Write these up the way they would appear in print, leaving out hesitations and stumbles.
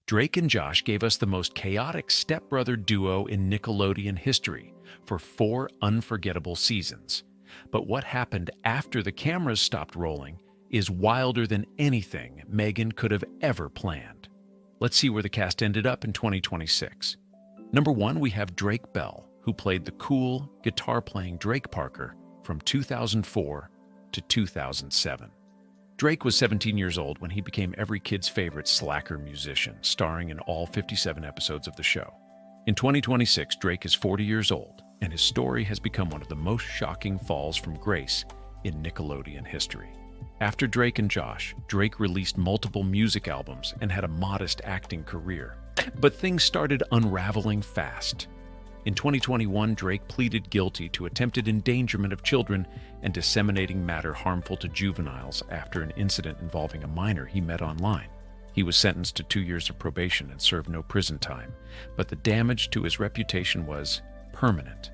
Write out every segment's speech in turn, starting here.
Drake and Josh gave us the most chaotic stepbrother duo in Nickelodeon history for 4 unforgettable seasons. But what happened after the cameras stopped rolling is wilder than anything Megan could have ever planned. Let's see where the cast ended up in 2026. Number 1, we have Drake Bell, who played the cool, guitar-playing Drake Parker from 2004 to 2007. Drake was 17 years old when he became every kid's favorite slacker musician, starring in all 57 episodes of the show. In 2026, Drake is 40 years old, and his story has become one of the most shocking falls from grace in Nickelodeon history. After Drake and Josh, Drake released multiple music albums and had a modest acting career. But things started unraveling fast. In 2021, Drake pleaded guilty to attempted endangerment of children and disseminating matter harmful to juveniles after an incident involving a minor he met online. He was sentenced to 2 years of probation and served no prison time, but the damage to his reputation was permanent.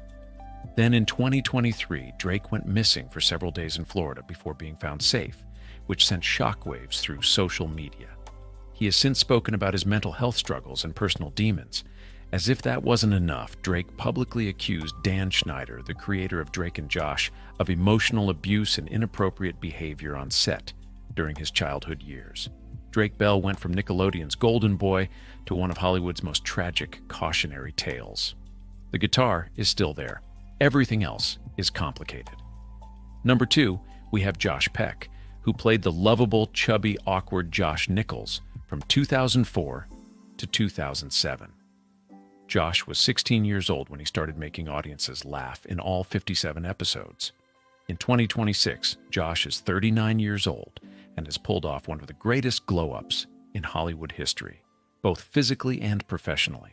Then in 2023, Drake went missing for several days in Florida before being found safe, which sent shockwaves through social media. He has since spoken about his mental health struggles and personal demons. As if that wasn't enough, Drake publicly accused Dan Schneider, the creator of Drake and Josh, of emotional abuse and inappropriate behavior on set during his childhood years. Drake Bell went from Nickelodeon's golden boy to one of Hollywood's most tragic cautionary tales. The guitar is still there. Everything else is complicated. Number 2, we have Josh Peck, who played the lovable, chubby, awkward Josh Nichols from 2004 to 2007. Josh was 16 years old when he started making audiences laugh in all 57 episodes. In 2026, Josh is 39 years old and has pulled off one of the greatest glow-ups in Hollywood history, both physically and professionally.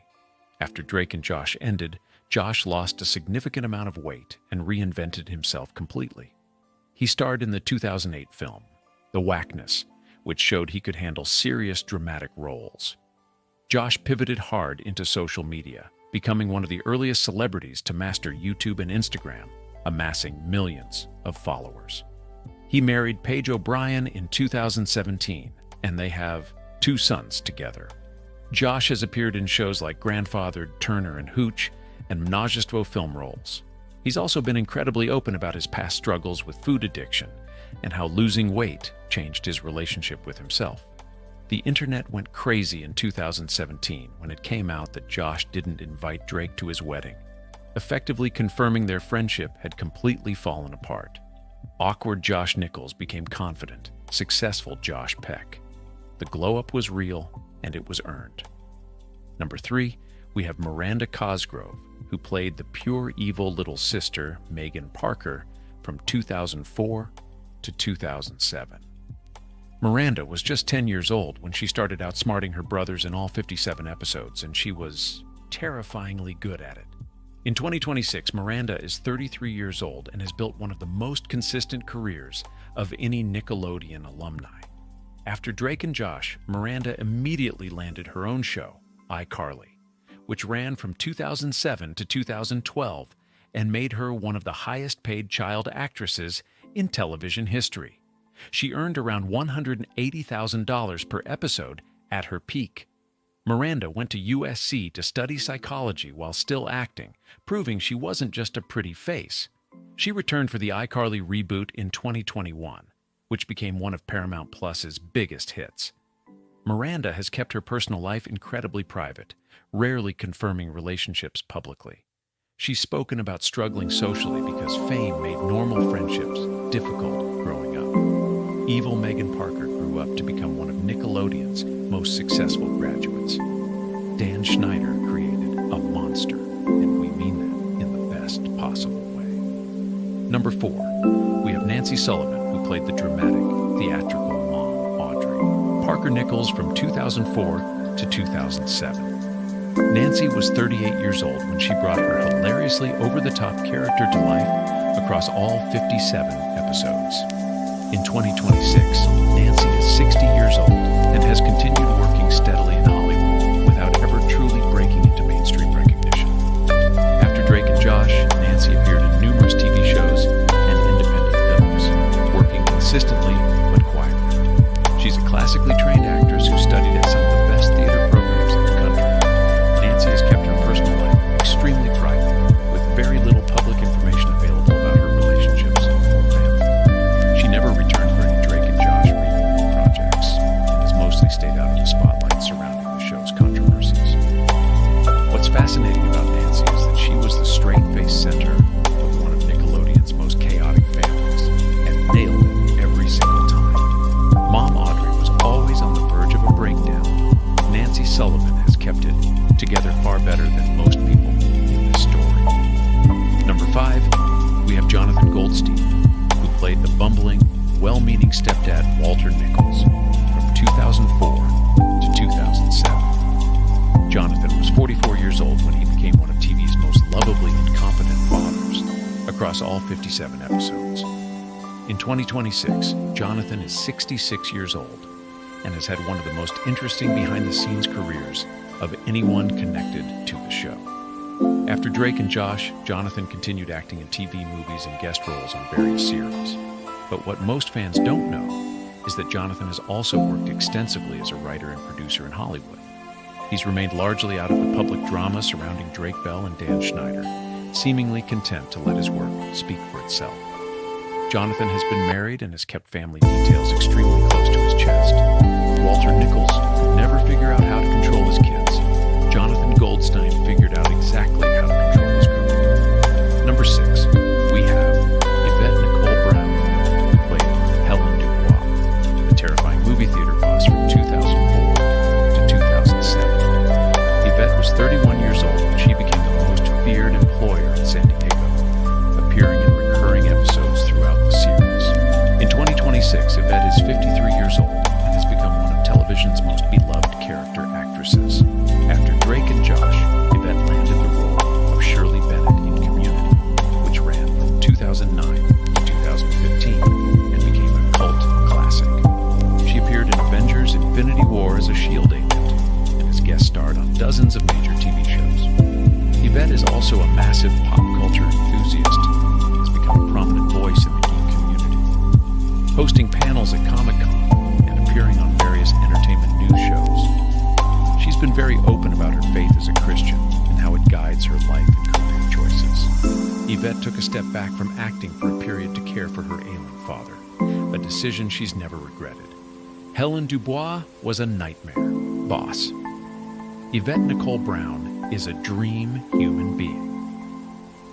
After Drake and Josh ended, Josh lost a significant amount of weight and reinvented himself completely. He starred in the 2008 film, The Whackness, which showed he could handle serious dramatic roles. Josh pivoted hard into social media, becoming one of the earliest celebrities to master YouTube and Instagram, amassing millions of followers. He married Paige O'Brien in 2017, and they have 2 sons together. Josh has appeared in shows like Grandfathered, Turner and Hooch, and Menage a Trois film roles. He's also been incredibly open about his past struggles with food addiction and how losing weight changed his relationship with himself. The internet went crazy in 2017 when it came out that Josh didn't invite Drake to his wedding, effectively confirming their friendship had completely fallen apart. Awkward Josh Nichols became confident, successful Josh Peck. The glow-up was real, and it was earned. Number 3, we have Miranda Cosgrove, who played the pure evil little sister, Megan Parker, from 2004 to 2007. Miranda was just 10 years old when she started outsmarting her brothers in all 57 episodes, and she was terrifyingly good at it. In 2026, Miranda is 33 years old and has built one of the most consistent careers of any Nickelodeon alumni. After Drake and Josh, Miranda immediately landed her own show, iCarly, which ran from 2007 to 2012 and made her one of the highest-paid child actresses in television history. She earned around $180,000 per episode at her peak. Miranda went to USC to study psychology while still acting, proving she wasn't just a pretty face. She returned for the iCarly reboot in 2021, which became one of Paramount Plus's biggest hits. Miranda has kept her personal life incredibly private, rarely confirming relationships publicly. She's spoken about struggling socially because fame made normal friendships difficult growing up. Evil Megan Parker grew up to become one of Nickelodeon's most successful graduates. Dan Schneider created a monster, and we mean that in the best possible way. Number 4, we have Nancy Sullivan, who played the dramatic, theatrical mom, Audrey. Parker-Nichols from 2004 to 2007. Nancy was 38 years old when she brought her hilariously over-the-top character to life across all 57 episodes. In 2026, Nancy is 60 years old and has continued working steadily in Hollywood without ever truly breaking into mainstream recognition. After Drake and Josh, Nancy appeared in numerous TV shows and independent films, working consistently but quietly. She's a classically trained actress who studied at some of the best theater programs fascinating about Nancy is that she was the straight-faced center of one of Nickelodeon's most chaotic families and nailed it every single time. Mom Audrey was always on the verge of a breakdown. Nancy Sullivan has kept it together far better than most people in this story. Number 5, we have Jonathan Goldstein, who played the bumbling, well-meaning stepdad Walter Nichols from 2004 to 2007. Jonathan was 44 years old when he became one of TV's most lovably incompetent fathers across all 57 episodes. In 2026, Jonathan is 66 years old and has had one of the most interesting behind-the-scenes careers of anyone connected to the show. After Drake and Josh, Jonathan continued acting in TV, movies, and guest roles on various series. But what most fans don't know is that Jonathan has also worked extensively as a writer and producer in Hollywood. He's remained largely out of the public drama surrounding Drake Bell and Dan Schneider, seemingly content to let his work speak for itself. Jonathan has been married and has kept family details extremely close to his chest. Walter Nichols could never figure out how to control his kids. Jonathan Goldstein figured out exactly how to control his career. Number 6, we have Yvette Nicole Brown, who played Helen Dubois, the terrifying movie theater boss from 2004 to 2007. Yvette was 31 years old when she became the most feared employer in San Diego, appearing in recurring episodes throughout the series. In 2026, Yvette is 53 years old and has become one of television's most beloved character actresses. After Drake and Josh, Yvette landed the role of Shirley Bennett in Community, which ran from 2009 to 2015 and became a cult classic. She appeared in Avengers: Infinity War as a S.H.I.E.L.D. agent and has guest starred on dozens of major TV shows. Yvette is also a massive pop culture enthusiast and has become a prominent voice in the geek community, hosting panels at Comic-Con and appearing on various entertainment news shows. She's been very open about her faith as a Christian and how it guides her life and career choices. Yvette took a step back from acting for a period to care for her ailing father, a decision she's never regretted. Helen Dubois was a nightmare boss. Yvette Nicole Brown is a dream human being.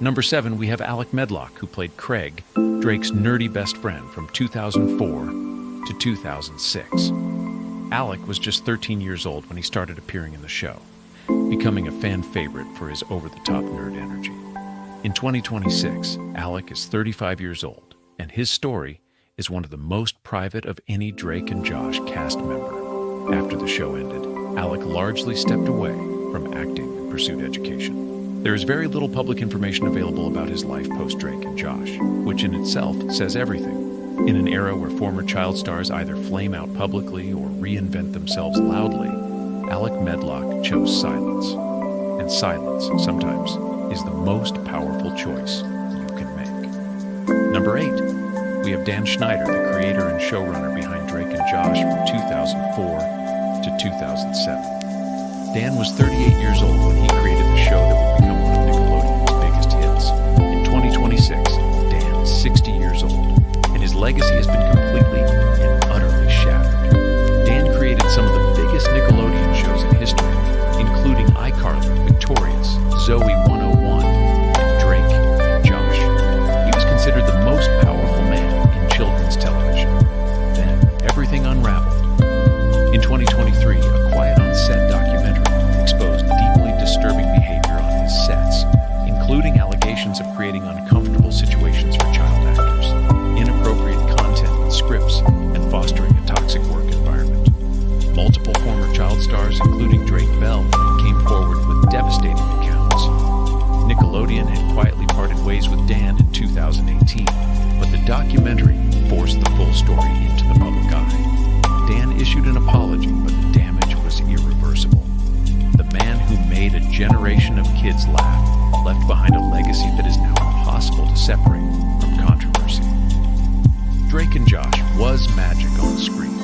Number 7, we have Alec Medlock, who played Craig, Drake's nerdy best friend from 2004 to 2006. Alec was just 13 years old when he started appearing in the show, becoming a fan favorite for his over-the-top nerd energy. In 2026, Alec is 35 years old, and his story is one of the most private of any Drake and Josh cast member. After the show ended, Alec largely stepped away from acting and pursued education. There is very little public information available about his life post-Drake and Josh, which in itself says everything. In an era where former child stars either flame out publicly or reinvent themselves loudly, Alec Medlock chose silence. And silence, sometimes, is the most powerful choice you can make. Number 8, we have Dan Schneider, the creator and showrunner behind Drake and Josh from 2004 to 2007. Dan was 38 years old when he created the show that would become one of Nickelodeon's biggest hits. In 2026, Dan is 60 years old, and his legacy has been completely and utterly shattered. Dan created some of the biggest Nickelodeon shows in history, including iCarly, Victorious, Zoe 101, and Drake and Josh. He was considered the most powerful man in children's television. Then, everything unraveled. In 2023, a Quiet on Set documentary exposed deeply disturbing behavior on his sets, including allegations of creating uncomfortable situations for child actors, inappropriate content in scripts, and fostering a toxic work environment. Multiple former child stars, including Drake Bell, came forward with devastating accounts. Nickelodeon had quietly parted ways with Dan in 2018, but the documentary forced the full story into the public eye. Dan issued an apology, but the damage was irreversible. The man who made a generation of kids laugh left behind a legacy that is now impossible to separate from controversy. Drake and Josh was magic on screen.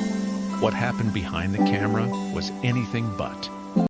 What happened behind the camera was anything but.